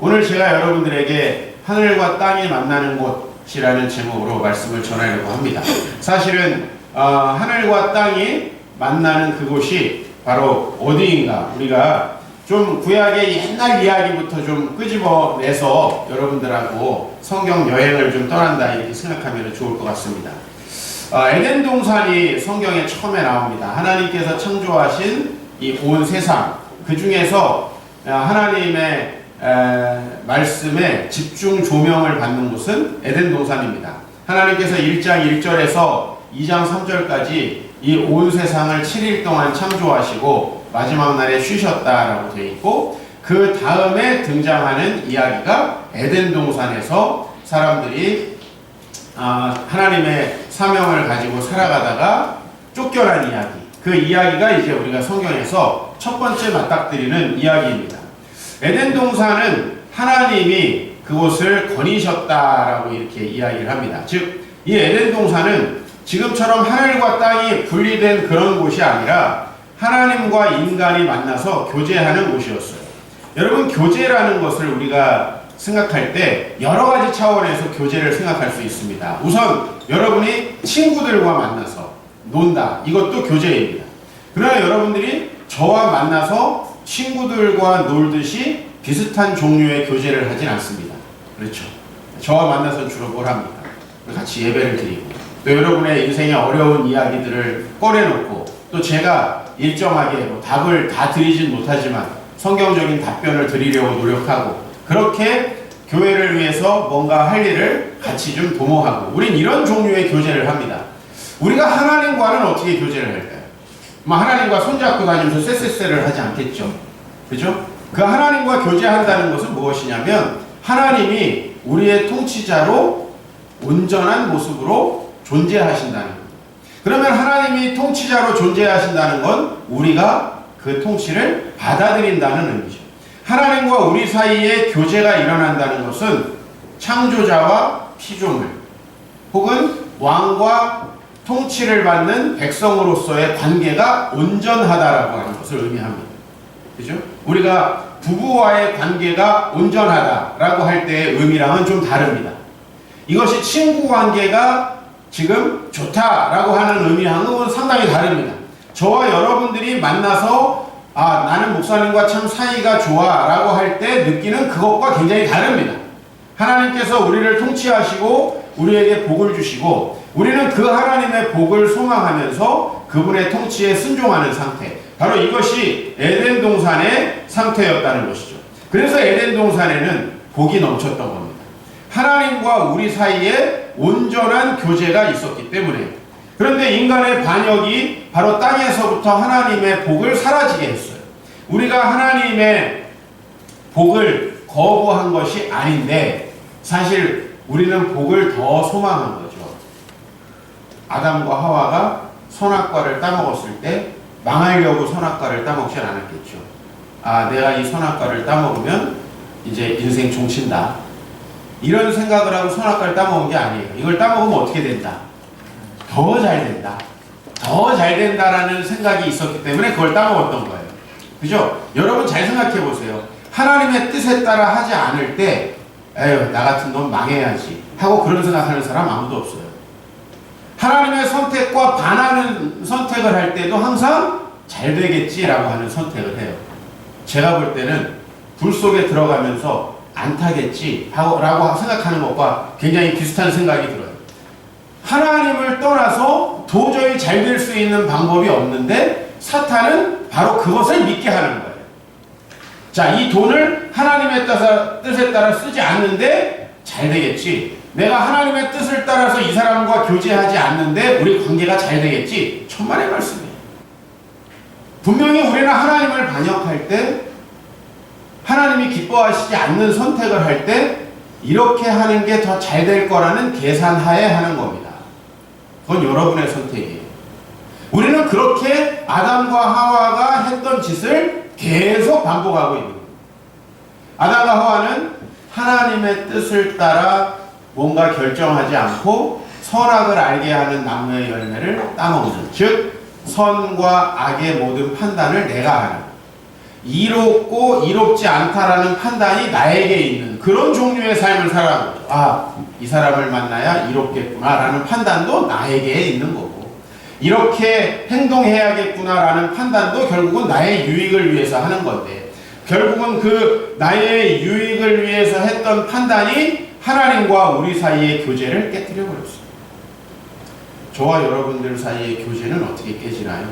오늘 제가 여러분들에게 하늘과 땅이 만나는 곳이라는 제목으로 말씀을 전하려고 합니다. 사실은 하늘과 땅이 만나는 그곳이 바로 어디인가, 우리가 좀 구약의 옛날 이야기부터 좀 끄집어내서 여러분들하고 성경 여행을 좀 떠난다 이렇게 생각하면 좋을 것 같습니다. 에덴 동산이 성경에 처음에 나옵니다. 하나님께서 창조하신 이 온 세상, 그 중에서 하나님의 말씀에 집중 조명을 받는 곳은 에덴 동산입니다. 하나님께서 1장 1절에서 2장 3절까지 이 온 세상을 7일 동안 창조하시고 마지막 날에 쉬셨다라고 되어 있고, 그 다음에 등장하는 이야기가 에덴 동산에서 사람들이 하나님의 사명을 가지고 살아가다가 쫓겨난 이야기, 그 이야기가 이제 우리가 성경에서 첫 번째 맞닥뜨리는 이야기입니다. 에덴 동산은 하나님이 그곳을 거니셨다라고 이렇게 이야기를 합니다. 즉, 이 에덴 동산은 지금처럼 하늘과 땅이 분리된 그런 곳이 아니라 하나님과 인간이 만나서 교제하는 곳이었어요. 여러분, 교제라는 것을 우리가 생각할 때 여러 가지 차원에서 교제를 생각할 수 있습니다. 우선 여러분이 친구들과 만나서 논다, 이것도 교제입니다. 그러나 여러분들이 저와 만나서 친구들과 놀듯이 비슷한 종류의 교제를 하진 않습니다. 그렇죠? 저와 만나서 주로 뭘 합니까? 같이 예배를 드리고, 또 여러분의 인생의 어려운 이야기들을 꺼내놓고, 또 제가 일정하게 답을 다 드리진 못하지만 성경적인 답변을 드리려고 노력하고, 그렇게 교회를 위해서 뭔가 할 일을 같이 좀 도모하고, 우린 이런 종류의 교제를 합니다. 우리가 하나님과는 어떻게 교제를 할까요? 하나님과 손잡고 다니면서 쎄쎄쎄를 하지 않겠죠. 그죠? 그 하나님과 교제한다는 것은 무엇이냐면, 하나님이 우리의 통치자로 온전한 모습으로 존재하신다는 겁니다. 그러면 하나님이 통치자로 존재하신다는 건 우리가 그 통치를 받아들인다는 의미죠. 하나님과 우리 사이에 교제가 일어난다는 것은 창조자와 피조물, 혹은 왕과 통치를 받는 백성으로서의 관계가 온전하다라고 하는 것을 의미합니다. 그죠? 우리가 부부와의 관계가 온전하다라고 할 때의 의미랑은 좀 다릅니다. 이것이 친구 관계가 지금 좋다라고 하는 의미랑은 상당히 다릅니다. 저와 여러분들이 만나서 나는 목사님과 참 사이가 좋아 라고 할 때 느끼는 그것과 굉장히 다릅니다. 하나님께서 우리를 통치하시고 우리에게 복을 주시고, 우리는 그 하나님의 복을 소망하면서 그분의 통치에 순종하는 상태, 바로 이것이 에덴 동산의 상태였다는 것이죠. 그래서 에덴 동산에는 복이 넘쳤던 겁니다. 하나님과 우리 사이에 온전한 교제가 있었기 때문에. 그런데 인간의 반역이 바로 땅에서부터 하나님의 복을 사라지게 했어요. 우리가 하나님의 복을 거부한 것이 아닌데, 사실 우리는 복을 더 소망한 거죠. 아담과 하와가 선악과를 따먹었을 때 망하려고 선악과를 따먹지 않았겠죠. 내가 이 선악과를 따먹으면 이제 인생 종친다, 이런 생각을 하고 선악과를 따먹은 게 아니에요. 이걸 따먹으면 어떻게 된다? 더 잘 된다. 더 잘 된다라는 생각이 있었기 때문에 그걸 따먹었던 거예요. 그죠? 여러분 잘 생각해 보세요. 하나님의 뜻에 따라 하지 않을 때, 에휴, 나 같은 놈 망해야지 하고 그런 생각하는 사람 아무도 없어요. 하나님의 선택과 반하는 선택을 할 때도 항상 잘 되겠지라고 하는 선택을 해요. 제가 볼 때는 불 속에 들어가면서 안 타겠지 라고 생각하는 것과 굉장히 비슷한 생각이 들어요. 하나님을 떠나서 도저히 잘 될 수 있는 방법이 없는데 사탄은 바로 그것을 믿게 하는 거예요. 자, 이 돈을 하나님의 뜻에 따라 쓰지 않는데 잘 되겠지. 내가 하나님의 뜻을 따라서 이 사람과 교제하지 않는데 우리 관계가 잘 되겠지. 천만의 말씀이에요. 분명히 우리는 하나님을 반역할 때, 하나님이 기뻐하시지 않는 선택을 할 때 이렇게 하는 게 더 잘 될 거라는 계산하에 하는 겁니다. 그건 여러분의 선택이에요. 우리는 그렇게 아담과 하와가 했던 짓을 계속 반복하고 있는 거예요. 아담과 하와는 하나님의 뜻을 따라 뭔가 결정하지 않고 선악을 알게 하는 나무의 열매를 따먹는, 즉 선과 악의 모든 판단을 내가 하는, 이롭고 이롭지 않다라는 판단이 나에게 있는 그런 종류의 삶을 살아가는 거죠. 아, 이 사람을 만나야 이롭겠구나라는 판단도 나에게 있는 거고, 이렇게 행동해야겠구나라는 판단도 결국은 나의 유익을 위해서 하는 건데, 결국은 그 나의 유익을 위해서 했던 판단이 하나님과 우리 사이의 교제를 깨뜨려 버렸습니다. 저와 여러분들 사이의 교제는 어떻게 깨지나요?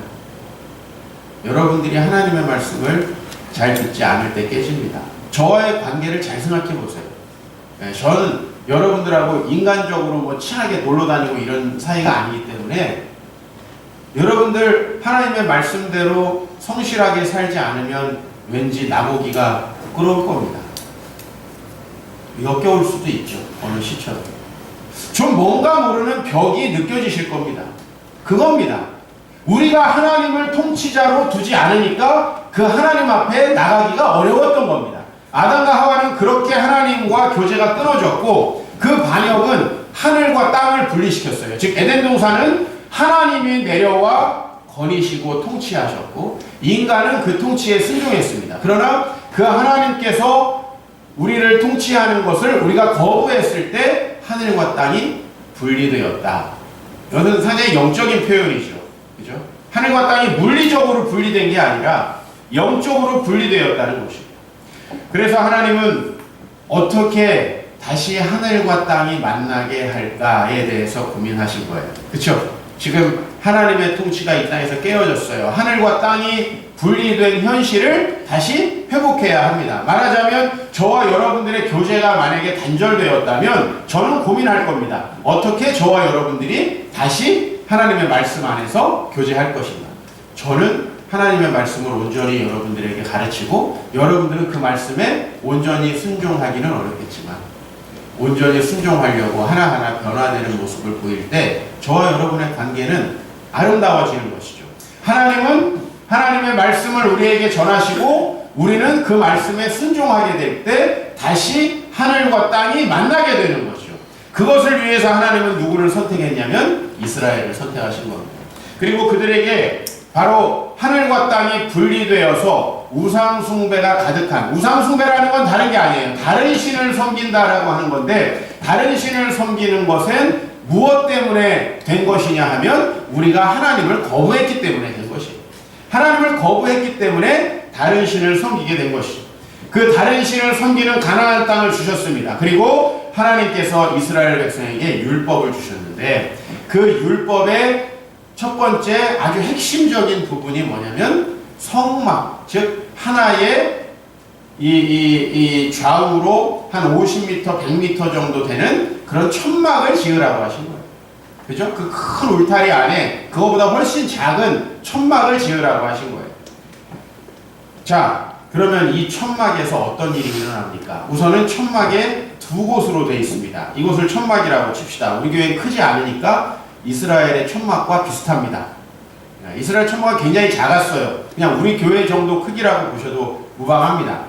여러분들이 하나님의 말씀을 잘 듣지 않을 때 깨집니다. 저와의 관계를 잘 생각해 보세요. 저는 여러분들하고 인간적으로 뭐 친하게 놀러 다니고 이런 사이가 아니기 때문에 여러분들 하나님의 말씀대로 성실하게 살지 않으면 왠지 나보기가 부끄러울 겁니다. 역겨울 수도 있죠. 어느 시처럼. 좀 뭔가 모르는 벽이 느껴지실 겁니다. 그겁니다. 우리가 하나님을 통치자로 두지 않으니까 그 하나님 앞에 나가기가 어려웠던 겁니다. 아담과 하와는 그렇게 하나님과 교제가 끊어졌고, 그 반역은 하늘과 땅을 분리시켰어요. 즉 에덴 동산은 하나님이 내려와 거니시고 통치하셨고, 인간은 그 통치에 순종했습니다. 그러나 그 하나님께서 우리를 통치하는 것을 우리가 거부했을 때 하늘과 땅이 분리되었다. 이것은 상당히 영적인 표현이죠. 그죠? 하늘과 땅이 물리적으로 분리된 게 아니라 영적으로 분리되었다는 것입니다. 그래서 하나님은 어떻게 다시 하늘과 땅이 만나게 할까에 대해서 고민하신 거예요. 그렇죠? 지금 하나님의 통치가 이 땅에서 깨어졌어요. 하늘과 땅이 분리된 현실을 다시 회복해야 합니다. 말하자면 저와 여러분들의 교제가 만약에 단절되었다면 저는 고민할 겁니다. 어떻게 저와 여러분들이 다시 하나님의 말씀 안에서 교제할 것인가. 저는 하나님의 말씀을 온전히 여러분들에게 가르치고 여러분들은 그 말씀에 온전히 순종하기는 어렵겠지만 온전히 순종하려고 하나하나 변화되는 모습을 보일 때 저와 여러분의 관계는 아름다워지는 것이죠. 하나님은 하나님의 말씀을 우리에게 전하시고 우리는 그 말씀에 순종하게 될 때 다시 하늘과 땅이 만나게 되는 것이죠. 그것을 위해서 하나님은 누구를 선택했냐면 이스라엘을 선택하신 겁니다. 그리고 그들에게 바로 하늘과 땅이 분리되어서 우상숭배가 가득한, 우상숭배라는 건 다른 게 아니에요. 다른 신을 섬긴다라고 하는 건데, 다른 신을 섬기는 것은 무엇 때문에 된 것이냐 하면 우리가 하나님을 거부했기 때문에 된 것이에요. 하나님을 거부했기 때문에 다른 신을 섬기게 된 것이죠. 그 다른 신을 섬기는 가나안 땅을 주셨습니다. 그리고 하나님께서 이스라엘 백성에게 율법을 주셨는데, 그 율법의 첫 번째 아주 핵심적인 부분이 뭐냐면 성막, 즉 하나의 이 좌우로 한 50m, 100m 정도 되는 그런 천막을 지으라고 하신 거예요. 그죠? 그 큰 울타리 안에 그거보다 훨씬 작은 천막을 지으라고 하신 거예요. 자, 그러면 이 천막에서 어떤 일이 일어납니까? 우선은 천막에 두 곳으로 되어 있습니다. 이곳을 천막이라고 칩시다. 우리 교회는 크지 않으니까 이스라엘의 천막과 비슷합니다. 이스라엘 천막은 굉장히 작았어요. 그냥 우리 교회 정도 크기라고 보셔도 무방합니다.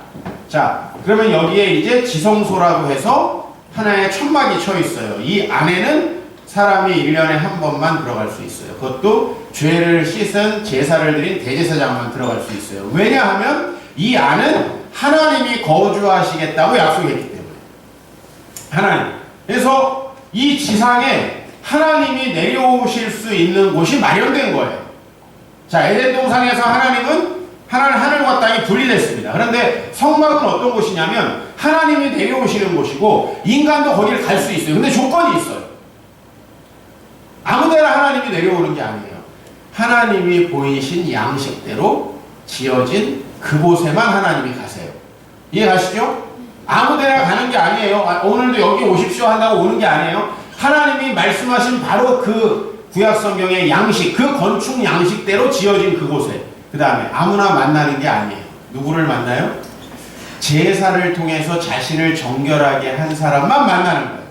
자, 그러면 여기에 이제 지성소라고 해서 하나의 천막이 쳐 있어요. 이 안에는 사람이 1년에 한 번만 들어갈 수 있어요. 그것도 죄를 씻은 제사를 드린 대제사장만 들어갈 수 있어요. 왜냐하면 이 안은 하나님이 거주하시겠다고 약속했기 때문에. 하나님. 그래서 이 지상에 하나님이 내려오실 수 있는 곳이 마련된 거예요. 자, 에덴 동산에서 하나님은 하늘과 땅이 분리됐습니다. 그런데 성막은 어떤 곳이냐면 하나님이 내려오시는 곳이고 인간도 거기를 갈 수 있어요. 근데 조건이 있어요. 아무데나 하나님이 내려오는 게 아니에요. 하나님이 보이신 양식대로 지어진 그곳에만 하나님이 가세요. 이해가시죠? 아무데나 가는 게 아니에요. 오늘도 여기 오십시오 한다고 오는 게 아니에요. 하나님이 말씀하신 바로 그 구약성경의 양식, 그 건축 양식대로 지어진 그곳에, 그 다음에 아무나 만나는 게 아니에요. 누구를 만나요? 제사를 통해서 자신을 정결하게 한 사람만 만나는 거예요.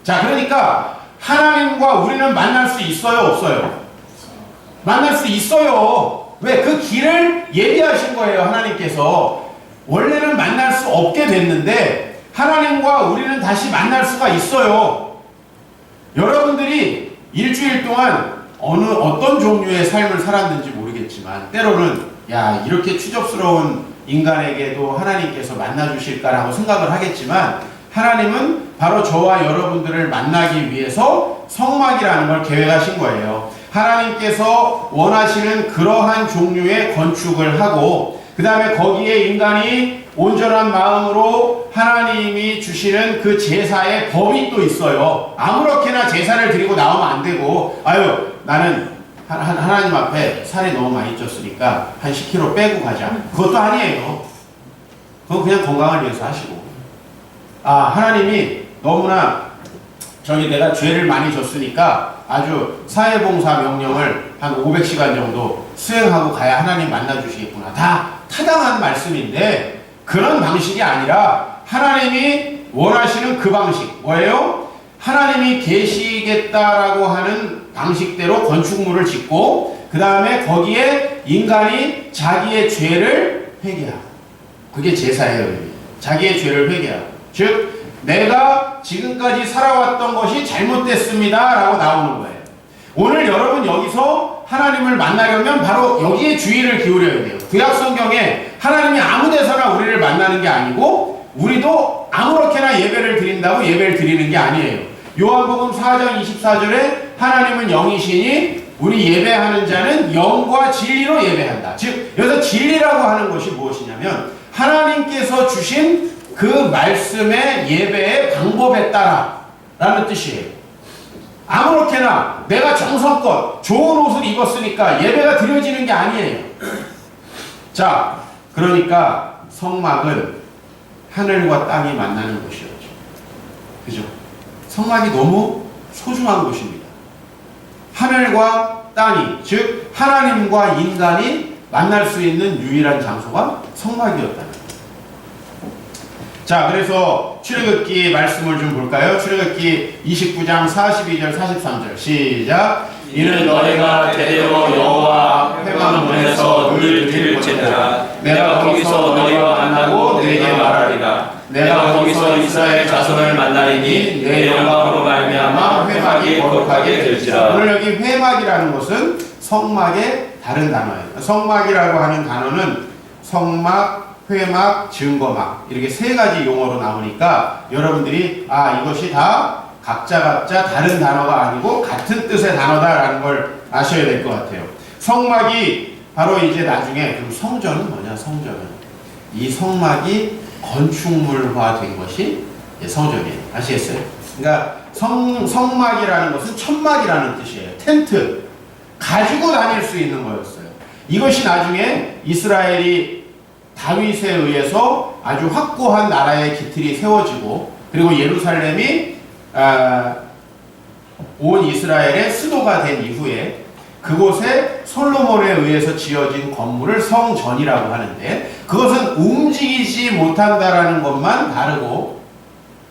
자, 그러니까 하나님과 우리는 만날 수 있어요, 없어요? 만날 수 있어요. 왜? 그 길을 예비하신 거예요, 하나님께서. 원래는 만날 수 없게 됐는데 하나님과 우리는 다시 만날 수가 있어요. 여러분들이 일주일 동안 어떤 종류의 삶을 살았는지 모르겠어요. 모르겠지만 때로는 야, 이렇게 추접스러운 인간에게도 하나님께서 만나주실까라고 생각을 하겠지만 하나님은 바로 저와 여러분들을 만나기 위해서 성막이라는 걸 계획하신 거예요. 하나님께서 원하시는 그러한 종류의 건축을 하고 그 다음에 거기에 인간이 온전한 마음으로 하나님이 주시는 그 제사의 법이 또 있어요. 아무렇게나 제사를 드리고 나오면 안 되고 아유 나는 하나님 앞에 살이 너무 많이 쪘으니까 한 10kg 빼고 가자. 그것도 아니에요. 그건 그냥 건강을 위해서 하시고 하나님이 너무나 내가 죄를 많이 졌으니까 아주 사회봉사 명령을 한 500시간 정도 수행하고 가야 하나님 만나주시겠구나. 다 타당한 말씀인데 그런 방식이 아니라 하나님이 원하시는 그 방식 뭐예요? 하나님이 계시겠다라고 하는 방식대로 건축물을 짓고 그 다음에 거기에 인간이 자기의 죄를 회개하고 그게 제사예요. 자기의 죄를 회개하고 즉 내가 지금까지 살아왔던 것이 잘못됐습니다 라고 나오는 거예요. 오늘 여러분 여기서 하나님을 만나려면 바로 여기에 주의를 기울여야 돼요. 구약 성경에 하나님이 아무 데서나 우리를 만나는 게 아니고 우리도 아무렇게나 예배를 드린다고 예배를 드리는 게 아니에요. 요한복음 4장 24절에 하나님은 영이시니 우리 예배하는 자는 영과 진리로 예배한다. 즉 여기서 진리라고 하는 것이 무엇이냐면 하나님께서 주신 그 말씀의 예배의 방법에 따라 라는 뜻이에요. 아무렇게나 내가 정성껏 좋은 옷을 입었으니까 예배가 드려지는 게 아니에요. 자, 그러니까 성막은 하늘과 땅이 만나는 곳이었죠. 그죠? 성막이 너무 소중한 곳입니다. 하늘과 땅이, 즉 하나님과 인간이 만날 수 있는 유일한 장소가 성막이었다는 거예요. 자, 그래서 출애굽기 말씀을 좀 볼까요? 출애굽기 29장 42절 43절 시작. 이는 너희가 대대로 여호와 회막문에서 늘 드릴지니라. 내가 거기서 너희와 만나고 내게 말하리라. 내가 거기서 이스라엘 자손을 만나리니 내 영광으로 말미암아 회막이 거룩하게 될지라. 오늘 여기 회막이라는 것은 성막의 다른 단어예요. 성막이라고 하는 단어는 성막, 회막, 증거막 이렇게 세 가지 용어로 나오니까 여러분들이 이것이 다 각자 다른 단어가 아니고 같은 뜻의 단어다라는 걸 아셔야 될 것 같아요. 성막이 바로 이제 나중에 그럼 성전은 뭐냐? 성전은 이 성막이 건축물화 된 것이 성전이에요. 아시겠어요? 그러니까 성막이라는 것은 천막이라는 뜻이에요. 텐트 가지고 다닐 수 있는 거였어요. 이것이 나중에 이스라엘이 다윗에 의해서 아주 확고한 나라의 기틀이 세워지고 그리고 예루살렘이 온 이스라엘의 수도가 된 이후에 그곳에 솔로몬에 의해서 지어진 건물을 성전이라고 하는데 그것은 움직이지 못한다라는 것만 다르고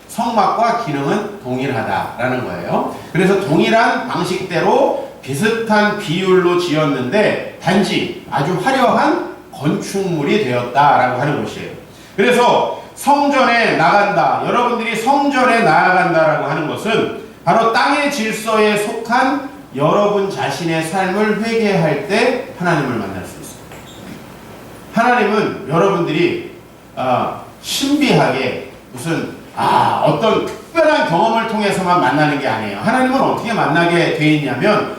성막과 기능은 동일하다라는 거예요. 그래서 동일한 방식대로 비슷한 비율로 지었는데 단지 아주 화려한 건축물이 되었다라고 하는 것이에요. 그래서 성전에 나간다. 여러분들이 성전에 나아간다라고 하는 것은 바로 땅의 질서에 속한 여러분 자신의 삶을 회개할 때 하나님을 만날 수 있습니다. 하나님은 여러분들이 신비하게 무슨 어떤 특별한 경험을 통해서만 만나는 게 아니에요. 하나님은 어떻게 만나게 돼 있냐면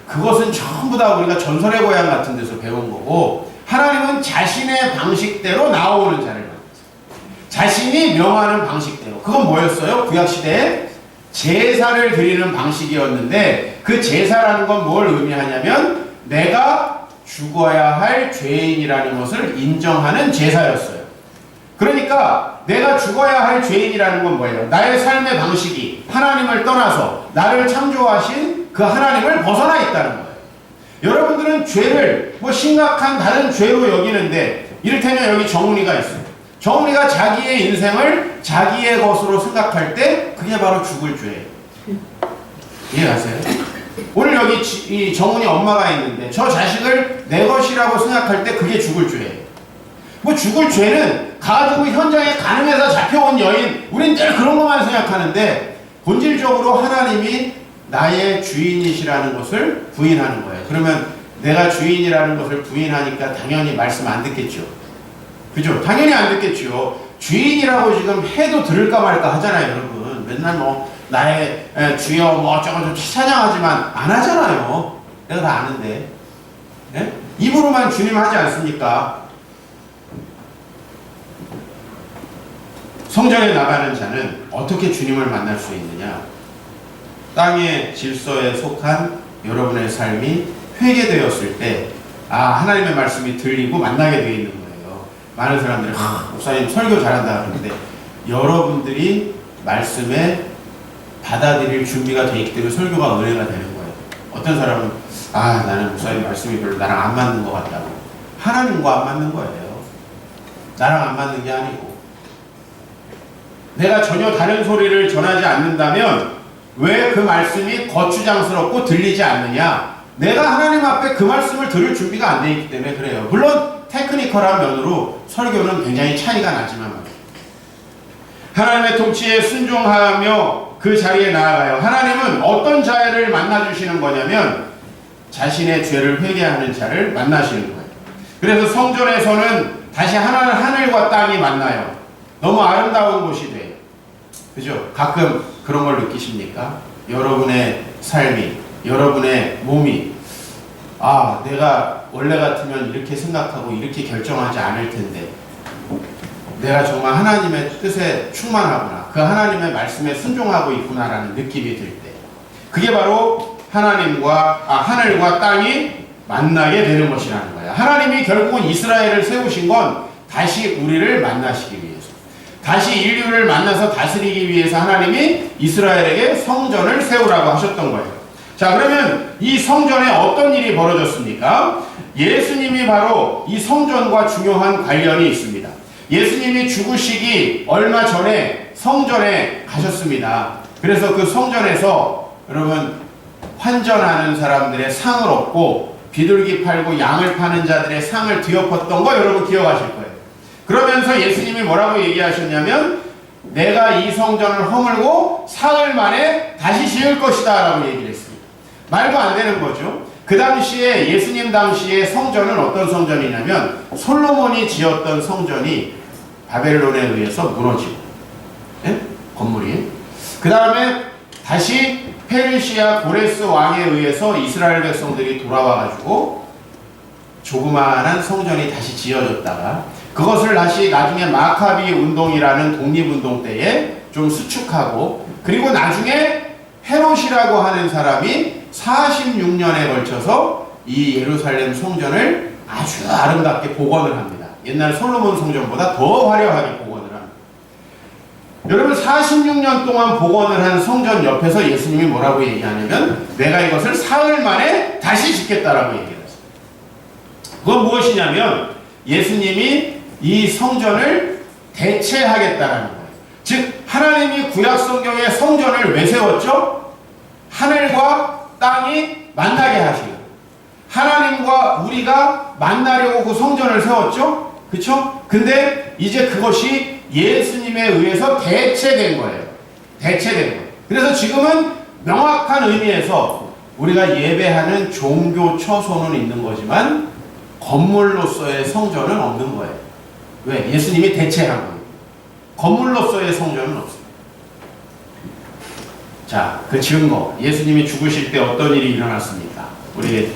그것은 전부 다 우리가 전설의 고향 같은 데서 배운 거고 하나님은 자신의 방식대로 나오는 자를 만났어요. 자신이 명하는 방식대로. 그건 뭐였어요? 구약시대에 제사를 드리는 방식이었는데 그 제사라는 건 뭘 의미하냐면 내가 죽어야 할 죄인이라는 것을 인정하는 제사였어요. 그러니까 내가 죽어야 할 죄인이라는 건 뭐예요? 나의 삶의 방식이 하나님을 떠나서 나를 창조하신 그 하나님을 벗어나 있다는 거예요. 여러분들은 죄를 심각한 다른 죄로 여기는데 이를테면 여기 정훈이가 있어요. 정훈이가 자기의 인생을 자기의 것으로 생각할 때 그게 바로 죽을 죄예요. 이해가세요? 오늘 여기 이 정훈이 엄마가 있는데 저 자식을 내 것이라고 생각할 때 그게 죽을 죄예요. 죽을 죄는 가가지고 현장에 가늠해서 잡혀온 여인 우린 늘 그런 것만 생각하는데 본질적으로 하나님이 나의 주인이시라는 것을 부인하는 거예요. 그러면 내가 주인이라는 것을 부인하니까 당연히 말씀 안 듣겠죠. 그죠? 당연히 안 듣겠죠. 주인이라고 지금 해도 들을까 말까 하잖아요, 여러분. 맨날 뭐 나의 주여 뭐 어쩌고 찬양하지만 안 하잖아요. 내가 다 아는데. 예? 입으로만 주님 하지 않습니까? 성전에 나가는 자는 어떻게 주님을 만날 수 있느냐? 땅의 질서에 속한 여러분의 삶이 회개되었을 때, 하나님의 말씀이 들리고 만나게 되어 있는 거예요. 많은 사람들이, 목사님 설교 잘한다 그러는데, 여러분들이 말씀에 받아들일 준비가 되어 있기 때문에 설교가 은혜가 되는 거예요. 어떤 사람은, 나는 목사님 말씀이 별로 나랑 안 맞는 것 같다고. 하나님과 안 맞는 거예요. 나랑 안 맞는 게 아니고. 내가 전혀 다른 소리를 전하지 않는다면, 왜 그 말씀이 거추장스럽고 들리지 않느냐? 내가 하나님 앞에 그 말씀을 들을 준비가 안 되어 있기 때문에 그래요. 물론 테크니컬한 면으로 설교는 굉장히 차이가 나지만 말이에요. 하나님의 통치에 순종하며 그 자리에 나아가요. 하나님은 어떤 자를 만나주시는 거냐면 자신의 죄를 회개하는 자를 만나시는 거예요. 그래서 성전에서는 다시 하늘과 땅이 만나요. 너무 아름다운 곳이 돼요. 그죠? 가끔 그런 걸 느끼십니까? 여러분의 삶이, 여러분의 몸이, 내가 원래 같으면 이렇게 생각하고 이렇게 결정하지 않을 텐데, 내가 정말 하나님의 뜻에 충만하구나, 그 하나님의 말씀에 순종하고 있구나라는 느낌이 들 때, 그게 바로 하늘과 땅이 만나게 되는 것이라는 거예요. 하나님이 결국은 이스라엘을 세우신 건 다시 우리를 만나시기 위해서, 다시 인류를 만나서 다스리기 위해서 하나님이 이스라엘에게 성전을 세우라고 하셨던 거예요. 자, 그러면 이 성전에 어떤 일이 벌어졌습니까? 예수님이 바로 이 성전과 중요한 관련이 있습니다. 예수님이 죽으시기 얼마 전에 성전에 가셨습니다. 그래서 그 성전에서 여러분 환전하는 사람들의 상을 얻고 비둘기 팔고 양을 파는 자들의 상을 뒤엎었던 거 여러분 기억하실 거예요. 그러면서 예수님이 뭐라고 얘기하셨냐면 내가 이 성전을 허물고 사흘 만에 다시 지을 것이다 라고 얘기를 했습니다. 말도 안 되는 거죠. 그 당시에 예수님 당시에 성전은 어떤 성전이냐면 솔로몬이 지었던 성전이 바벨론에 의해서 무너지고 건물이 그 다음에 다시 페르시아 고레스 왕에 의해서 이스라엘 백성들이 돌아와가지고 조그마한 성전이 다시 지어졌다가 그것을 다시 나중에 마카비 운동이라는 독립운동 때에 좀 수축하고 그리고 나중에 헤롯이라고 하는 사람이 46년에 걸쳐서 이 예루살렘 성전을 아주 아름답게 복원을 합니다. 옛날 솔로몬 성전보다 더 화려하게 복원을 합니다. 여러분 46년 동안 복원을 한 성전 옆에서 예수님이 뭐라고 얘기하냐면 내가 이것을 사흘 만에 다시 짓겠다라고 얘기를 했어요. 그건 무엇이냐면 예수님이 이 성전을 대체하겠다라는 거예요. 즉 하나님이 구약 성경에 성전을 왜 세웠죠? 하늘과 땅이 만나게 하시고 하나님과 우리가 만나려고 그 성전을 세웠죠? 그쵸? 근데 이제 그것이 예수님에 의해서 대체된 거예요. 대체된 거예요. 그래서 지금은 명확한 의미에서 우리가 예배하는 종교 처소는 있는 거지만 건물로서의 성전은 없는 거예요. 왜? 예수님이 대체한 거예요. 건물로서의 성전은 없어요. 자, 그 증거. 예수님이 죽으실 때 어떤 일이 일어났습니까? 우리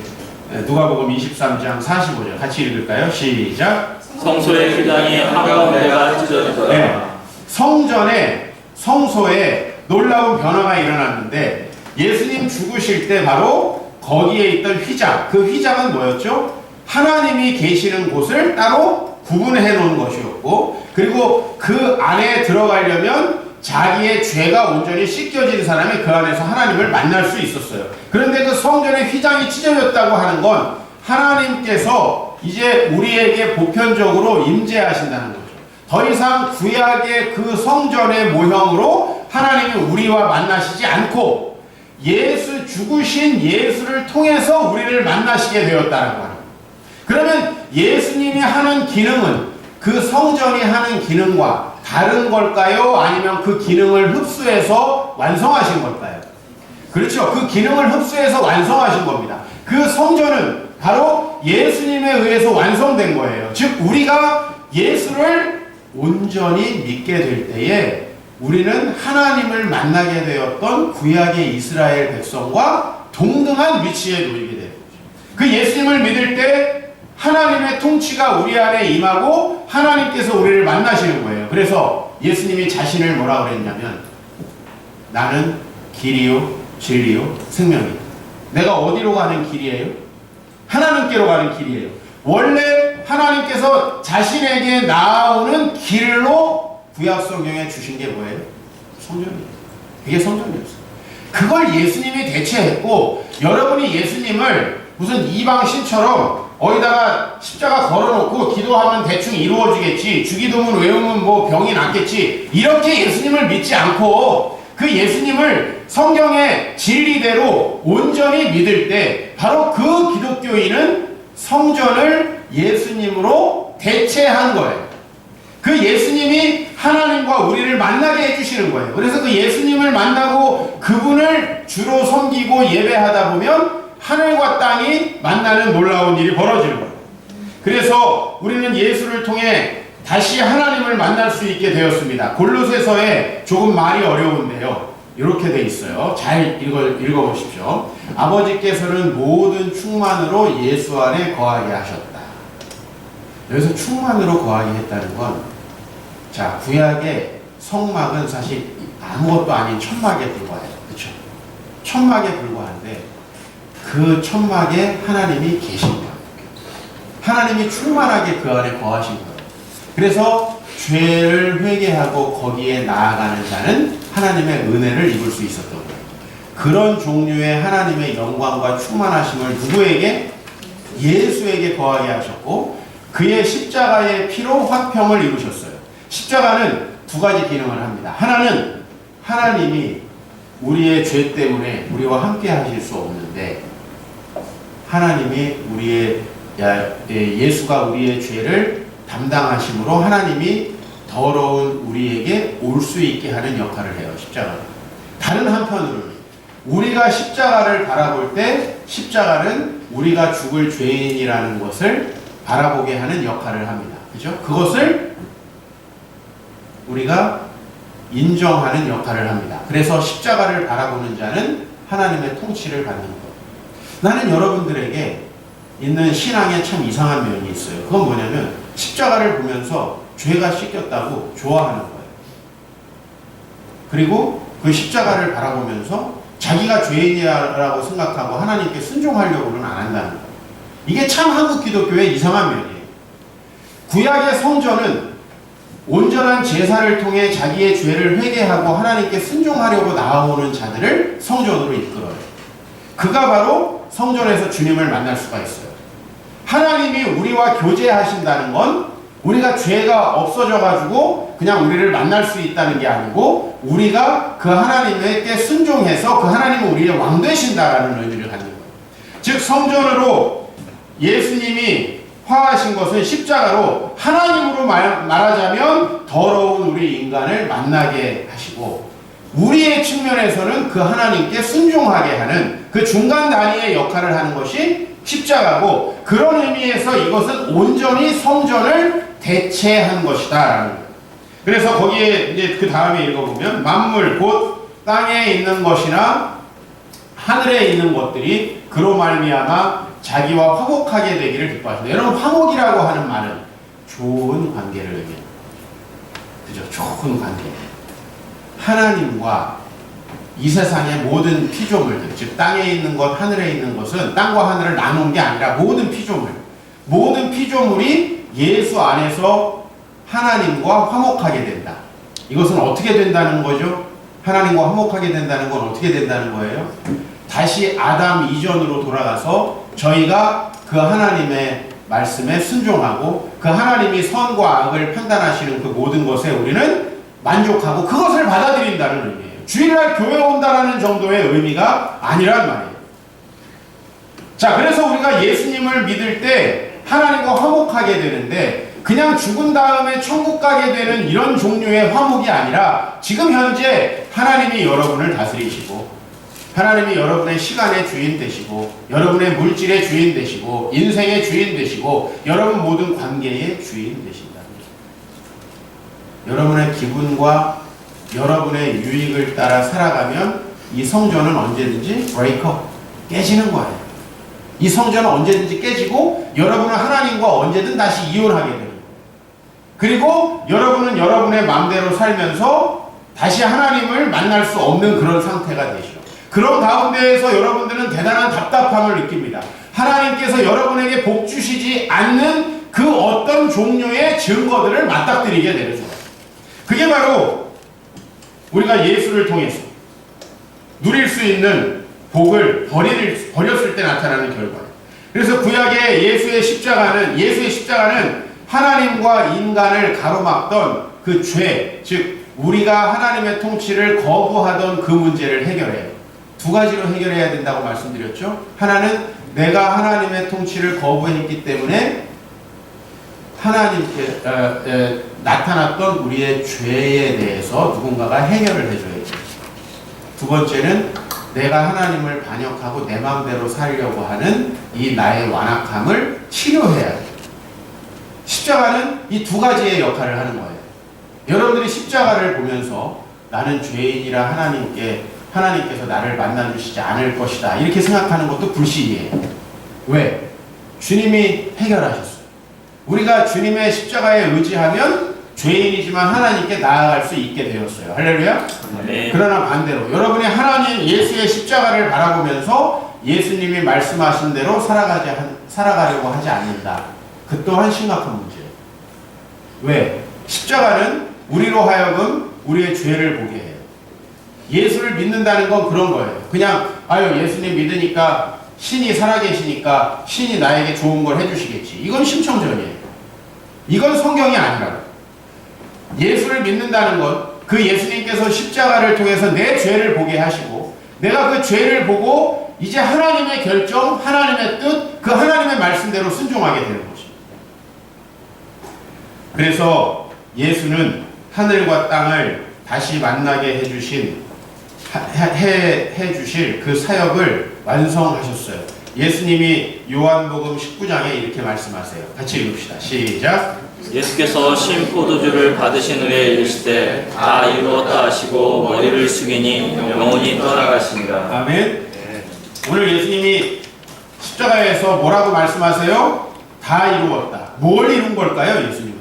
누가복음 23장 45절 같이 읽을까요? 시작. 성소의 휘장이 한가운데가 찢어지더라. 네. 성소에 놀라운 변화가 일어났는데 예수님 죽으실 때 바로 거기에 있던 휘장, 그 휘장은 뭐였죠? 하나님이 계시는 곳을 따로 구분해 놓은 것이었고 그리고 그 안에 들어가려면 자기의 죄가 온전히 씻겨진 사람이 그 안에서 하나님을 만날 수 있었어요. 그런데 그 성전의 휘장이 찢어졌다고 하는 건 하나님께서 이제 우리에게 보편적으로 임재하신다는 거죠. 더 이상 구약의 그 성전의 모형으로 하나님이 우리와 만나시지 않고 죽으신 예수를 통해서 우리를 만나시게 되었다는 거예요. 그러면 예수님이 하는 기능은 그 성전이 하는 기능과 다른 걸까요? 아니면 그 기능을 흡수해서 완성하신 걸까요? 그렇죠. 그 기능을 흡수해서 완성하신 겁니다. 그 성전은 바로 예수님에 의해서 완성된 거예요. 즉 우리가 예수를 온전히 믿게 될 때에 우리는 하나님을 만나게 되었던 구약의 이스라엘 백성과 동등한 위치에 놓이게 되는 거죠. 그 예수님을 믿을 때 하나님의 통치가 우리 안에 임하고 하나님께서 우리를 만나시는 거예요. 그래서 예수님이 자신을 뭐라 그랬냐면 나는 길이요 진리요 생명이다. 내가 어디로 가는 길이에요? 하나님께로 가는 길이에요. 원래 하나님께서 자신에게 나아오는 길로 구약 성경에 주신 게 뭐예요? 성전이에요. 그게 성전이었어요. 그걸 예수님이 대체했고 여러분이 예수님을 무슨 이방 신처럼 어디다가 십자가 걸어놓고 기도하면 대충 이루어지겠지, 주기도문 외우면 뭐 병이 낫겠지, 이렇게 예수님을 믿지 않고 그 예수님을 성경의 진리대로 온전히 믿을 때 바로 그 기독교인은 성전을 예수님으로 대체한 거예요. 그 예수님이 하나님과 우리를 만나게 해주시는 거예요. 그래서 그 예수님을 만나고 그분을 주로 섬기고 예배하다 보면 하늘과 땅이 만나는 놀라운 일이 벌어지는 거예요. 그래서 우리는 예수를 통해 다시 하나님을 만날 수 있게 되었습니다. 골로새서에 조금 말이 어려운데요. 이렇게 돼 있어요. 잘 읽어보십시오. 아버지께서는 모든 충만으로 예수 안에 거하게 하셨다. 여기서 충만으로 거하게 했다는 건, 자, 구약의 성막은 사실 아무것도 아닌 천막에 불과해요. 그렇죠? 천막에 불과한데 그 천막에 하나님이 계신 거예요. 하나님이 충만하게 그 안에 거하신 거예요. 그래서 죄를 회개하고 거기에 나아가는 자는 하나님의 은혜를 입을 수 있었던 거예요. 그런 종류의 하나님의 영광과 충만하심을 누구에게? 예수에게 거하게 하셨고 그의 십자가의 피로 화평을 이루셨어요. 십자가는 두 가지 기능을 합니다. 하나는 하나님이 우리의 죄 때문에 우리와 함께 하실 수 없는데 하나님이 예수가 우리의 죄를 담당하심으로 하나님이 더러운 우리에게 올 수 있게 하는 역할을 해요. 십자가는. 다른 한편으로는 우리가 십자가를 바라볼 때 십자가는 우리가 죽을 죄인이라는 것을 바라보게 하는 역할을 합니다. 그죠? 그것을 우리가 인정하는 역할을 합니다. 그래서 십자가를 바라보는 자는 하나님의 통치를 받는 것. 나는 여러분들에게 있는 신앙에 참 이상한 면이 있어요. 그건 뭐냐면 십자가를 보면서 죄가 씻겼다고 좋아하는 거예요. 그리고 그 십자가를 바라보면서 자기가 죄인이라고 생각하고 하나님께 순종하려고는 안 한다는 거예요. 이게 참 한국 기독교의 이상한 면이에요. 구약의 성전은 온전한 제사를 통해 자기의 죄를 회개하고 하나님께 순종하려고 나아오는 자들을 성전으로 이끌어요. 그가 바로 성전에서 주님을 만날 수가 있어요. 하나님이 우리와 교제하신다는 건 우리가 죄가 없어져가지고 그냥 우리를 만날 수 있다는 게 아니고 우리가 그 하나님께 순종해서 그 하나님은 우리의 왕 되신다라는 의미를 갖는 거예요. 즉 성전으로 예수님이 화하신 것은 십자가로 하나님으로 말하자면 더러운 우리 인간을 만나게 하시고 우리의 측면에서는 그 하나님께 순종하게 하는 그 중간 단위의 역할을 하는 것이 십자가고 그런 의미에서 이것은 온전히 성전을 대체한 것이다. 그래서 거기에 이제 그 다음에 읽어보면 만물 곧 땅에 있는 것이나 하늘에 있는 것들이 그로 말미암아 자기와 화목하게 되기를 기뻐하신다. 여러분 화목이라고 하는 말은 좋은 관계를 의미합니다. 그죠? 좋은 관계. 하나님과 이 세상의 모든 피조물들, 즉 땅에 있는 것, 하늘에 있는 것은 땅과 하늘을 나눈 게 아니라 모든 피조물이 예수 안에서 하나님과 화목하게 된다. 이것은 어떻게 된다는 거죠? 하나님과 화목하게 된다는 건 어떻게 된다는 거예요? 다시 아담 이전으로 돌아가서 저희가 그 하나님의 말씀에 순종하고 그 하나님이 선과 악을 판단하시는 그 모든 것에 우리는 만족하고 그것을 받아들인다는 의미예요. 주일날 교회 온다라는 정도의 의미가 아니란 말이에요. 자, 그래서 우리가 예수님을 믿을 때 하나님과 화목하게 되는데 그냥 죽은 다음에 천국 가게 되는 이런 종류의 화목이 아니라 지금 현재 하나님이 여러분을 다스리시고 하나님이 여러분의 시간의 주인 되시고 여러분의 물질의 주인 되시고 인생의 주인 되시고 여러분 모든 관계의 주인 되신다. 여러분의 기분과 여러분의 유익을 따라 살아가면 이 성전은 언제든지 브레이크업, 깨지는 거예요. 이 성전은 언제든지 깨지고 여러분은 하나님과 언제든 다시 이혼하게 되는 거예요. 그리고 여러분은 여러분의 마음대로 살면서 다시 하나님을 만날 수 없는 그런 상태가 되시죠. 그런 가운데에서 여러분들은 대단한 답답함을 느낍니다. 하나님께서 여러분에게 복 주시지 않는 그 어떤 종류의 증거들을 맞닥뜨리게 되는 거예요. 그게 바로 우리가 예수를 통해서 누릴 수 있는 복을 버렸을 때 나타나는 결과예요. 그래서 구약의 예수의 십자가는 하나님과 인간을 가로막던 그 죄, 즉 우리가 하나님의 통치를 거부하던 그 문제를 해결해요. 두 가지로 해결해야 된다고 말씀드렸죠. 하나는 내가 하나님의 통치를 거부했기 때문에 하나님께 나타났던 우리의 죄에 대해서 누군가가 해결을 해줘야죠. 두 번째는 내가 하나님을 반역하고 내 마음대로 살려고 하는 이 나의 완악함을 치료해야 돼요. 십자가는 이 두 가지의 역할을 하는 거예요. 여러분들이 십자가를 보면서 나는 죄인이라 하나님께서 나를 만나주시지 않을 것이다 이렇게 생각하는 것도 불신이에요. 왜? 주님이 해결하셨어요. 우리가 주님의 십자가에 의지하면 죄인이지만 하나님께 나아갈 수 있게 되었어요. 할렐루야? 네. 그러나 반대로 여러분이 하나님 예수의 십자가를 바라보면서 예수님이 말씀하신 대로 살아가려고 하지 않는다. 그 또한 심각한 문제예요. 왜? 십자가는 우리로 하여금 우리의 죄를 보게 해요. 예수를 믿는다는 건 그런 거예요. 그냥 예수님 믿으니까 신이 살아계시니까 신이 나에게 좋은 걸 해주시겠지. 이건 심청전이에요. 이건 성경이 아니라고. 예수를 믿는다는 것, 그 예수님께서 십자가를 통해서 내 죄를 보게 하시고 내가 그 죄를 보고 이제 하나님의 결정, 하나님의 뜻, 그 하나님의 말씀대로 순종하게 되는 것입니다. 그래서 예수는 하늘과 땅을 다시 만나게 해주실 그 사역을 완성하셨어요. 예수님이 요한복음 19장에 이렇게 말씀하세요. 같이 읽읍시다. 시작. 예수께서 신 포도주를 받으신 후에 이르시되 다 이루었다 하시고 머리를 숙이니 영혼이 떠나가시니라. 아멘. 오늘 예수님이 십자가에서 뭐라고 말씀하세요? 다 이루었다. 뭘 이룬 걸까요? 예수님은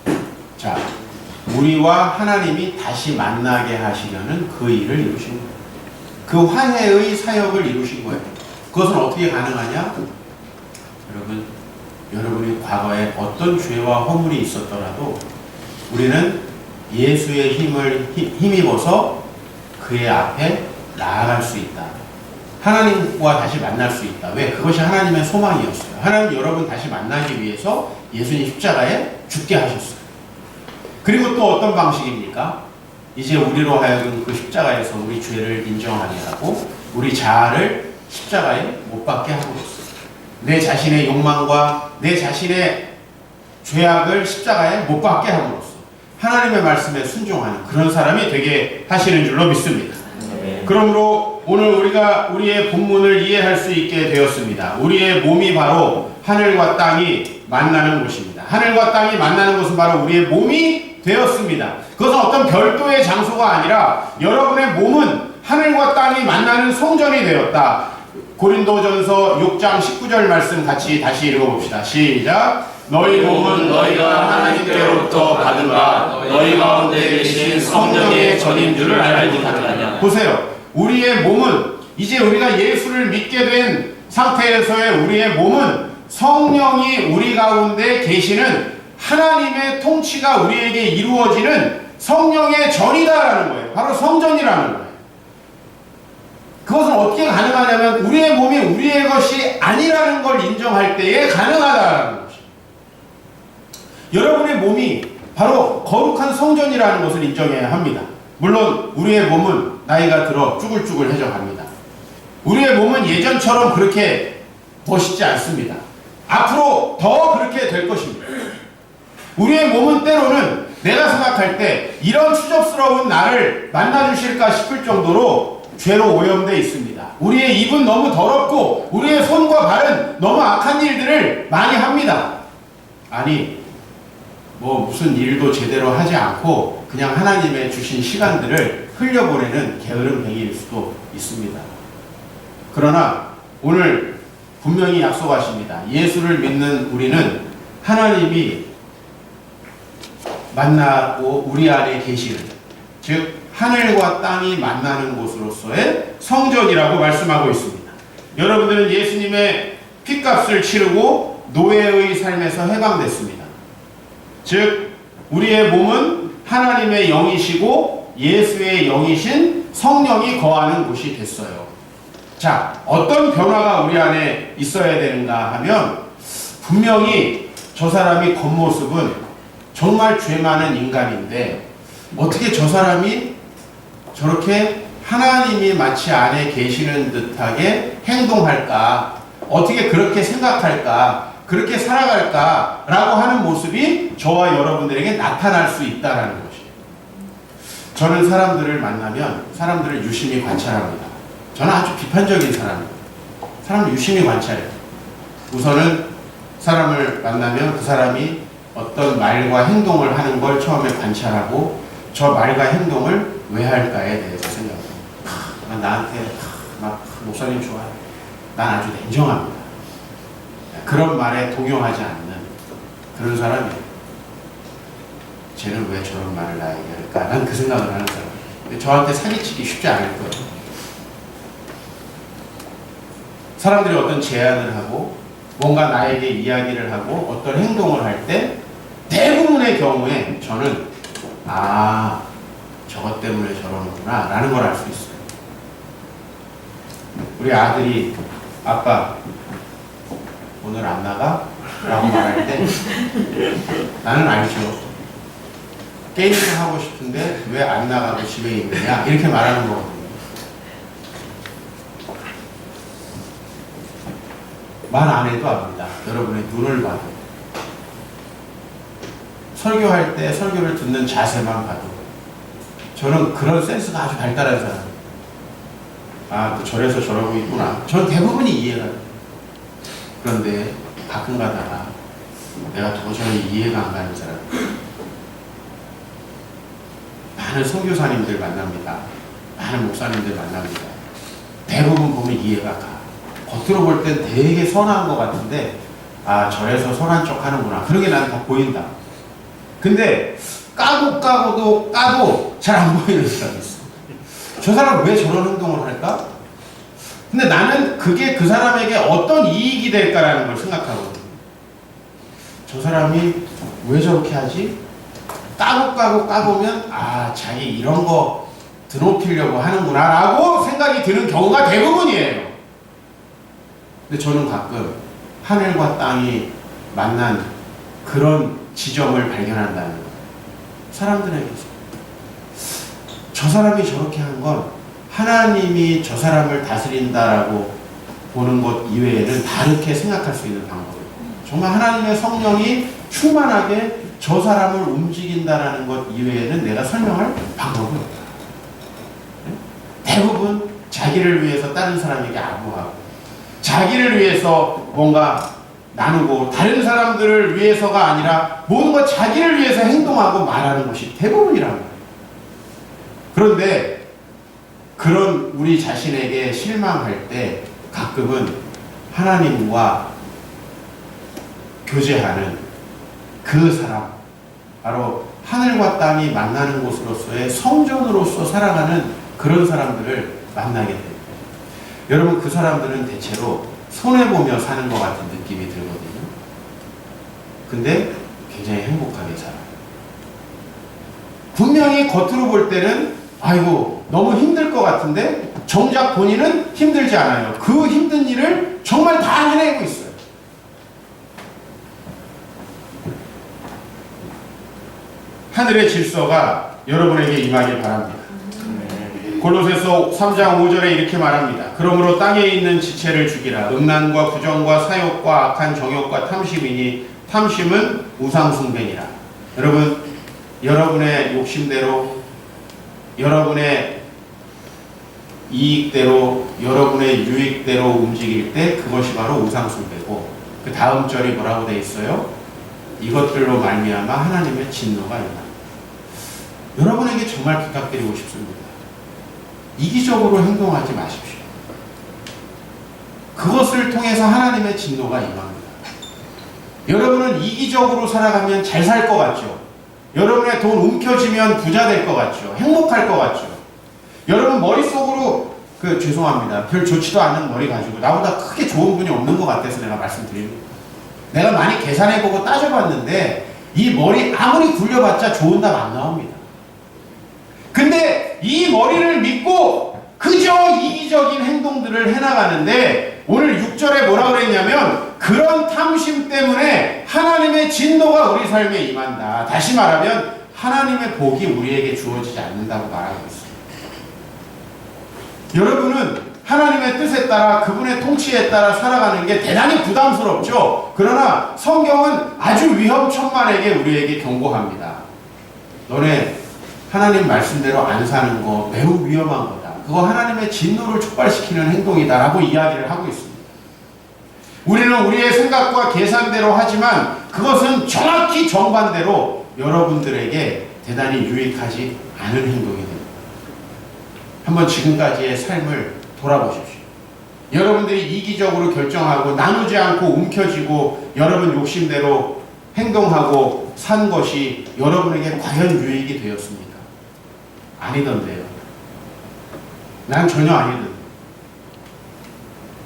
도대체. 자, 우리와 하나님이 다시 만나게 하시려는 그 일을 이루신 거예요. 그 화해의 사역을 이루신 거예요. 그것은 어떻게 가능하냐? 여러분이 과거에 어떤 죄와 허물이 있었더라도 우리는 예수의 힘입어서 그의 앞에 나아갈 수 있다. 하나님과 다시 만날 수 있다. 왜? 그것이 하나님의 소망이었어요. 하나님 여러분 다시 만나기 위해서 예수님 십자가에 죽게 하셨어요. 그리고 또 어떤 방식입니까? 이제 우리로 하여금 그 십자가에서 우리 죄를 인정하게 하고 우리 자아를 십자가에 못 박게 함으로써 내 자신의 욕망과 내 자신의 죄악을 십자가에 못 박게 함으로써 하나님의 말씀에 순종하는 그런 사람이 되게 하시는 줄로 믿습니다. 그러므로 오늘 우리가 우리의 본문을 이해할 수 있게 되었습니다. 우리의 몸이 바로 하늘과 땅이 만나는 곳입니다. 하늘과 땅이 만나는 곳은 바로 우리의 몸이 되었습니다. 그것은 어떤 별도의 장소가 아니라 여러분의 몸은 하늘과 땅이 만나는 성전이 되었다. 고린도전서 6장 19절 말씀 같이 다시 읽어봅시다. 시작. 너희 몸은 너희가 하나님께로부터 받은 바 너희 가운데 계신 성령의 전인 줄을 알지 못하느냐. 보세요. 우리의 몸은 이제 우리가 예수를 믿게 된 상태에서의 우리의 몸은 성령이 우리 가운데 계시는 하나님의 통치가 우리에게 이루어지는 성령의 전이다라는 거예요. 바로 성전이라는 거예요. 그것은 어떻게 가능하냐면 우리의 몸이 우리의 것이 아니라는 걸 인정할 때에 가능하다는 것이죠. 여러분의 몸이 바로 거룩한 성전이라는 것을 인정해야 합니다. 물론 우리의 몸은 나이가 들어 쭈글쭈글해져 갑니다. 우리의 몸은 예전처럼 그렇게 멋있지 않습니다. 앞으로 더 그렇게 될 것입니다. 우리의 몸은 때로는 내가 생각할 때 이런 추접스러운 나를 만나주실까 싶을 정도로 죄로 오염되어 있습니다. 우리의 입은 너무 더럽고 우리의 손과 발은 너무 악한 일들을 많이 합니다. 아니, 뭐 무슨 일도 제대로 하지 않고 그냥 하나님의 주신 시간들을 흘려보내는 게으름뱅이일 수도 있습니다. 그러나 오늘 분명히 약속하십니다. 예수를 믿는 우리는 하나님이 만나고 우리 안에 계시는, 즉 하늘과 땅이 만나는 곳으로서의 성전이라고 말씀하고 있습니다. 여러분들은 예수님의 핏값을 치르고 노예의 삶에서 해방됐습니다. 즉 우리의 몸은 하나님의 영이시고 예수의 영이신 성령이 거하는 곳이 됐어요. 자, 어떤 변화가 우리 안에 있어야 되는가 하면, 분명히 저 사람이 겉모습은 정말 죄 많은 인간인데 어떻게 저 사람이 저렇게 하나님이 마치 안에 계시는 듯하게 행동할까, 어떻게 그렇게 생각할까, 그렇게 살아갈까 라고 하는 모습이 저와 여러분들에게 나타날 수 있다는 것이에요. 저는 사람들을 만나면 사람들을 유심히 관찰합니다. 저는 아주 비판적인 사람입니다. 사람을 유심히 관찰해요. 우선은 사람을 만나면 그 사람이 어떤 말과 행동을 하는 걸 처음에 관찰하고 저 말과 행동을 왜 할까에 대해서 생각합니다. 나한테 막 목사님 좋아요. 난 아주 냉정합니다. 그런 말에 동요하지 않는 그런 사람이에요. 쟤는 왜 저런 말을 나에게 할까? 난 그 생각을 하는 사람이에요. 근데 저한테 사기치기 쉽지 않을 거예요. 사람들이 어떤 제안을 하고 뭔가 나에게 이야기를 하고 어떤 행동을 할 때 대부분의 경우에 저는 저것 때문에 저러는구나 라는 걸 알 수 있어요. 우리 아들이 아빠 오늘 안 나가? 라고 말할 때 나는 알죠. 게임을 하고 싶은데 왜 안 나가고 집에 있느냐 이렇게 말하는 거거든요. 말 안 해도 압니다. 여러분의 눈을 봐도, 설교할 때 설교를 듣는 자세만 봐도 저는 그런 센스가 아주 발달한 사람이에요. 또 저래서 저러고 있구나. 저는 대부분이 이해가 돼요. 그런데 가끔 가다가 내가 도저히 이해가 안 가는 사람, 많은 선교사님들 만납니다. 많은 목사님들 만납니다. 대부분 보면 이해가 가. 겉으로 볼 땐 되게 선한 것 같은데 저래서 선한 척 하는구나. 그런 게 나는 다 보인다. 근데 까도 잘 안 보이는 사람이 있어. 저 사람 왜 저런 행동을 할까? 근데 나는 그게 그 사람에게 어떤 이익이 될까라는 걸 생각하거든요. 저 사람이 왜 저렇게 하지? 까보면 자기 이런 거 드높이려고 하는구나 라고 생각이 드는 경우가 대부분이에요. 근데 저는 가끔 하늘과 땅이 만난 그런 지점을 발견한다는 거예요. 사람들에게서 저 사람이 저렇게 한 건 하나님이 저 사람을 다스린다라고 보는 것 이외에는 다르게 생각할 수 있는 방법이에요. 정말 하나님의 성령이 충만하게 저 사람을 움직인다라는 것 이외에는 내가 설명할 방법이 없다. 대부분 자기를 위해서 다른 사람에게 아부하고 자기를 위해서 뭔가 나누고 다른 사람들을 위해서가 아니라 뭔가 자기를 위해서 행동하고 말하는 것이 대부분이라는 거예요. 그런데 그런 우리 자신에게 실망할 때 가끔은 하나님과 교제하는 그 사람, 바로 하늘과 땅이 만나는 곳으로서의 성전으로서 살아가는 그런 사람들을 만나게 됩니다. 여러분, 그 사람들은 대체로 손해보며 사는 것 같은 느낌이 들거든요. 근데 굉장히 행복하게 살아요. 분명히 겉으로 볼 때는 너무 힘들 것 같은데 정작 본인은 힘들지 않아요. 그 힘든 일을 정말 다 해내고 있어요. 하늘의 질서가 여러분에게 임하길 바랍니다. 골로새서 3장 5절에 이렇게 말합니다. 그러므로 땅에 있는 지체를 죽이라. 음란과 부정과 사욕과 악한 정욕과 탐심이니 탐심은 우상숭배니라. 여러분, 여러분의 욕심대로, 여러분의 이익대로 여러분의 유익대로 움직일 때 그것이 바로 우상숭배고 그 다음 절이 뭐라고 돼 있어요? 이것들로 말미암아 하나님의 진노가 임한다. 여러분에게 정말 부탁드리고 싶습니다. 이기적으로 행동하지 마십시오. 그것을 통해서 하나님의 진노가 임합니다. 여러분은 이기적으로 살아가면 잘 살 것 같죠? 여러분의 돈 움켜쥐면 부자 될 것 같죠? 행복할 것 같죠? 여러분 머릿속으로 죄송합니다. 별 좋지도 않은 머리 가지고 나보다 크게 좋은 분이 없는 것 같아서 내가 말씀드립니다. 내가 많이 계산해보고 따져봤는데 이 머리 아무리 굴려봤자 좋은 답 안 나옵니다. 근데 이 머리를 믿고 그저 이기적인 행동들을 해나가는데 오늘 6절에 뭐라고 그랬냐면 그런 탐심 때문에 하나님의 진노가 우리 삶에 임한다. 다시 말하면 하나님의 복이 우리에게 주어지지 않는다고 말하고 있습니다. 여러분은 하나님의 뜻에 따라 그분의 통치에 따라 살아가는 게 대단히 부담스럽죠. 그러나 성경은 아주 위험천만하게 우리에게 경고합니다. 너네 하나님 말씀대로 안 사는 거 매우 위험한 거다. 그거 하나님의 진노를 촉발시키는 행동이다 라고 이야기를 하고 있습니다. 우리는 우리의 생각과 계산대로 하지만 그것은 정확히 정반대로 여러분들에게 대단히 유익하지 않은 행동이 됩니다. 한번 지금까지의 삶을 돌아보십시오. 여러분들이 이기적으로 결정하고 나누지 않고 움켜쥐고 여러분 욕심대로 행동하고 산 것이 여러분에게 과연 유익이 되었습니까? 아니던데요. 난 전혀 아니던데.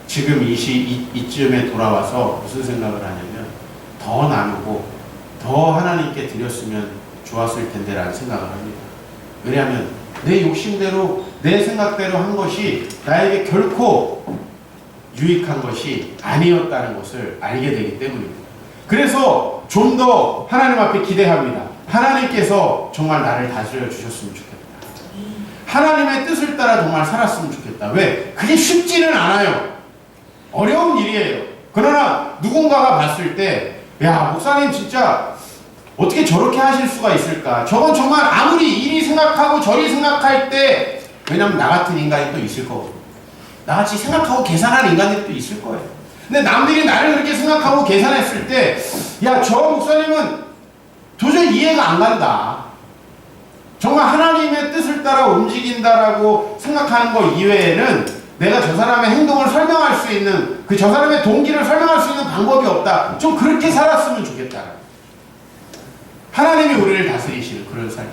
지금 이쯤에 돌아와서 무슨 생각을 하냐면 더 나누고 더 하나님께 드렸으면 좋았을 텐데 라는 생각을 합니다. 왜냐하면 내 욕심대로 내 생각대로 한 것이 나에게 결코 유익한 것이 아니었다는 것을 알게 되기 때문입니다. 그래서 좀 더 하나님 앞에 기대합니다. 하나님께서 정말 나를 다스려 주셨으면 좋겠다. 하나님의 뜻을 따라 정말 살았으면 좋겠다. 왜? 그게 쉽지는 않아요. 어려운 일이에요. 그러나 누군가가 봤을 때 야, 목사님 진짜 어떻게 저렇게 하실 수가 있을까? 저건 정말 아무리 이리 생각하고 저리 생각할 때 왜냐면 나 같은 인간이 또 있을 거거든요. 나같이 생각하고 계산할 인간이 또 있을 거예요. 근데 남들이 나를 그렇게 생각하고 계산했을 때 야, 저 목사님은 도저히 이해가 안 간다. 정말 하나님의 뜻을 따라 움직인다라고 생각하는 것 이외에는 내가 저 사람의 행동을 설명할 수 있는 저 사람의 동기를 설명할 수 있는 방법이 없다. 좀 그렇게 살았으면 좋겠다. 하나님이 우리를 다스리시는 그런 삶.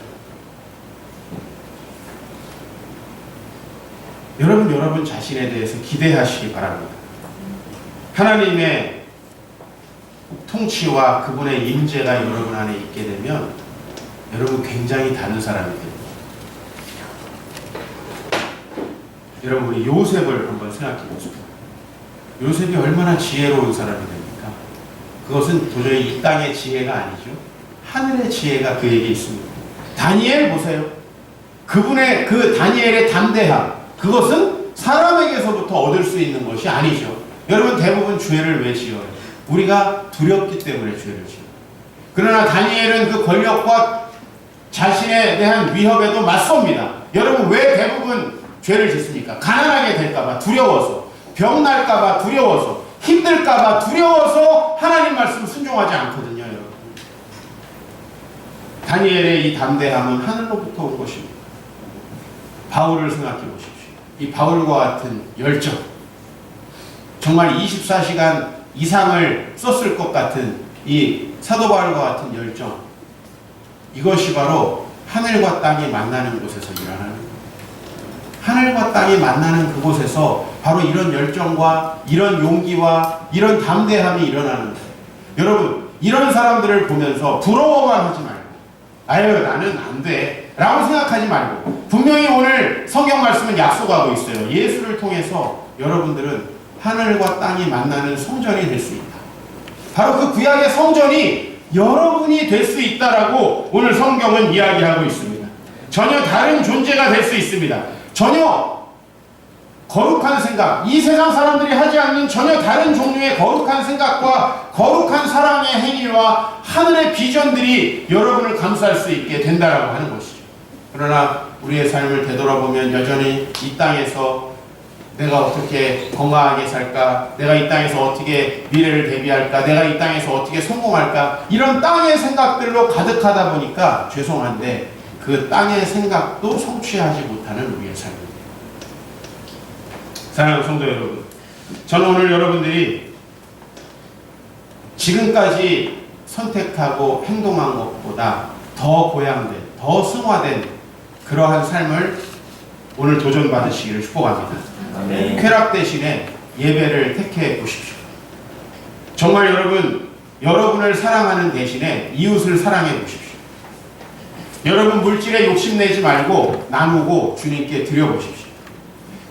여러분 자신에 대해서 기대하시기 바랍니다. 하나님의 통치와 그분의 임재가 여러분 안에 있게 되면 여러분 굉장히 다른 사람이 됩니다. 여러분 우리 요셉을 한번 생각해 보십시오. 요셉이 얼마나 지혜로운 사람이 됩니까? 그것은 도저히 이 땅의 지혜가 아니죠. 하늘의 지혜가 그에게 있습니다. 다니엘 보세요. 그분의 그 다니엘의 담대함, 그것은 사람에게서부터 얻을 수 있는 것이 아니죠. 여러분 대부분 죄를 왜 지어요? 우리가 두렵기 때문에 죄를 지어요. 그러나 다니엘은 그 권력과 자신에 대한 위협에도 맞섭니다. 여러분 왜 대부분 죄를 짓습니까? 가난하게 될까봐 두려워서, 병 날까봐 두려워서, 힘들까봐 두려워서 하나님 말씀 순종하지 않거든요. 여러분. 다니엘의 이 담대함은 하늘로부터 온 것입니다. 바울을 생각해 보십시오. 이 바울과 같은 열정, 정말 24시간 이상을 썼을 것 같은 이 사도 바울과 같은 열정, 이것이 바로 하늘과 땅이 만나는 곳에서 일어나는 거예요. 하늘과 땅이 만나는 그곳에서 바로 이런 열정과 이런 용기와 이런 담대함이 일어나는 거예요. 여러분 이런 사람들을 보면서 부러워만 하지 말고 아유 나는 안 돼 라고 생각하지 말고 분명히 오늘 성경 말씀은 약속하고 있어요. 예수를 통해서 여러분들은 하늘과 땅이 만나는 성전이 될 수 있다. 바로 그 구약의 성전이 여러분이 될 수 있다라고 오늘 성경은 이야기하고 있습니다. 전혀 다른 존재가 될 수 있습니다. 전혀 거룩한 생각, 이 세상 사람들이 하지 않는 전혀 다른 종류의 거룩한 생각과 거룩한 사랑의 행위와 하늘의 비전들이 여러분을 감싸할 수 있게 된다라고 하는 것이죠. 그러나 우리의 삶을 되돌아보면 여전히 이 땅에서 내가 어떻게 건강하게 살까? 내가 이 땅에서 어떻게 미래를 대비할까? 내가 이 땅에서 어떻게 성공할까? 이런 땅의 생각들로 가득하다 보니까 죄송한데 그 땅의 생각도 성취하지 못하는 우리의 삶입니다. 사랑하는 성도 여러분, 저는 오늘 여러분들이 지금까지 선택하고 행동한 것보다 더 고양된, 더 승화된 그러한 삶을 오늘 도전받으시기를 축복합니다. 아멘. 쾌락 대신에 예배를 택해 보십시오. 정말 여러분을 사랑하는 대신에 이웃을 사랑해 보십시오. 여러분 물질에 욕심내지 말고 나누고 주님께 드려보십시오.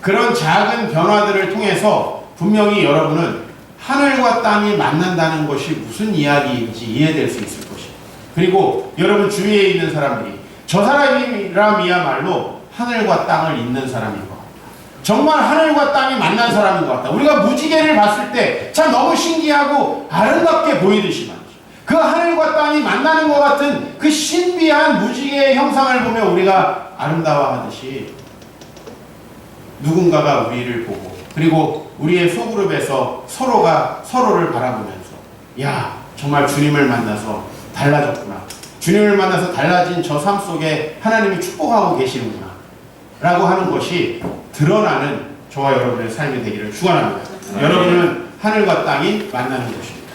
그런 작은 변화들을 통해서 분명히 여러분은 하늘과 땅이 만난다는 것이 무슨 이야기인지 이해될 수 있을 것입니다. 그리고 여러분 주위에 있는 사람들이 저 사람이야말로 하늘과 땅을 잇는 사람인 것 같다. 정말 하늘과 땅이 만난 사람인 것 같다. 우리가 무지개를 봤을 때 참 너무 신기하고 아름답게 보이듯이만 그 하늘과 땅이 만나는 것 같은 그 신비한 무지개의 형상을 보며 우리가 아름다워하듯이 누군가가 우리를 보고 그리고 우리의 소그룹에서 서로가 서로를 바라보면서 야 정말 주님을 만나서 달라졌구나. 주님을 만나서 달라진 저 삶 속에 하나님이 축복하고 계시는구나 라고 하는 것이 드러나는 저와 여러분의 삶이 되기를 축원합니다. 여러분은 하늘과 땅이 만나는 것입니다.